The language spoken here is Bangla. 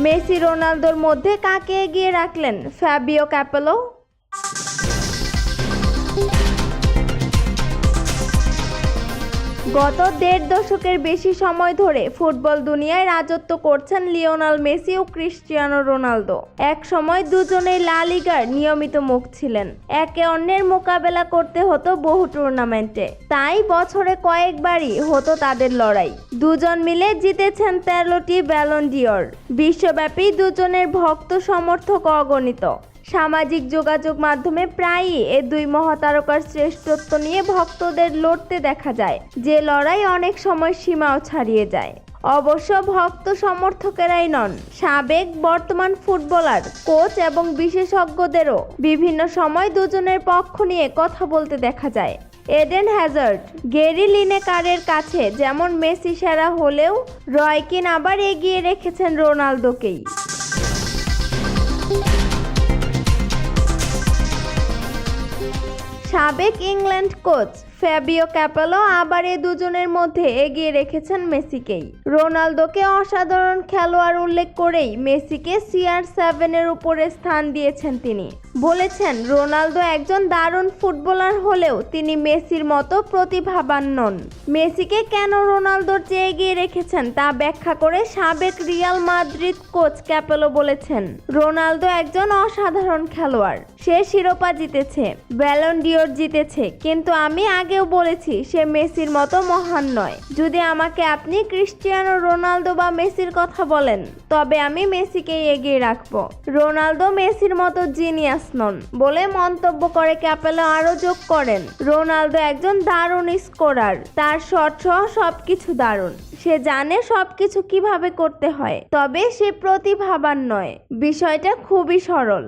মেসি রোনালদোর মধ্যে কাকে এগিয়ে রাখলেন ফ্যাবিও ক্যাপেলো? গত দেড় দশকের বেশি সময় ধরে ফুটবল দুনিয়ায় রাজত্ব করছেন লিওনেল মেসি ও ক্রিস্টিয়ানো রোনালদো। এক সময় দুজনেই লা লিগার নিয়মিত মুখ ছিলেন। একে অন্যের মোকাবেলা করতে হতো বহু টুর্নামেন্টে, তাই বছরে কয়েকবারই হতো তাদের লড়াই। দুজন মিলে জিতেছেন 13টি ব্যালন ডি'অর। বিশ্বব্যাপী দুজনের ভক্ত সমর্থক অগণিত। সামাজিক যোগাযোগ মাধ্যমে প্রায়ই এ দুই মহাতারকার শ্রেষ্ঠত্ব নিয়ে ভক্তদের লড়তে দেখা যায়, যে লড়াই অনেক সময় সীমাও ছাড়িয়ে যায়। অবশ্য ভক্ত সমর্থকেরাই নন, সাবেক বর্তমান ফুটবলার, কোচ এবং বিশেষজ্ঞদেরও বিভিন্ন সময় দুজনের পক্ষ নিয়ে কথা বলতে দেখা যায়। এডেন হ্যাজার্ড, গ্যারি লিনেকারের কাছে যেমন মেসি সেরা হলেও রয় কিন আবার এগিয়ে রেখেছেন রোনালদোকেই। সাবেক ইংল্যান্ড কোচ ফ্যাবিও ক্যাপেলো আবার এ দুজনের মধ্যে এগিয়ে রেখেছেন মেসিকেই। রোনালদোকে অসাধারণ খেলোয়াড় উল্লেখ করেই মেসিকে CR7-এর উপরে স্থান দিয়েছেন তিনি। বলেছেন, রোনালদো একজন দারুণ ফুটবলার হলেও তিনি মেসির মতো প্রতিভাবান নন। মেসিকে কেন রোনালদোর চেয়ে এগিয়ে রেখেছেন তা ব্যাখ্যা করে সাবেক রিয়াল মাদ্রিদ কোচ ক্যাপেলো বলেছেন, রোনালদো একজন অসাধারণ খেলোয়াড়। সে শিরোপা জিতেছে, ব্যালন ডি'অর জিতেছে, কিন্তু আমি আগেও বলেছি সে মেসির মতো মহান নয়। যদি আমাকে আপনি ক্রিস্টিয়ানো রোনালদো বা মেসির কথা বলেন, তবে আমি মেসিকেই এগিয়ে রাখবো। রোনালদো মেসির মতো জিনিয়াস নন বলে মন্তব্য করে ক্যাপেলো আরও যোগ করেন, রোনালদো একজন দারুণ স্কোরার, তার শট সহ সবকিছু দারুণ। সে জানে সবকিছু কিভাবে করতে হয়, তবে সে প্রতিভাবান নয়। বিষয়টা খুবই সরল।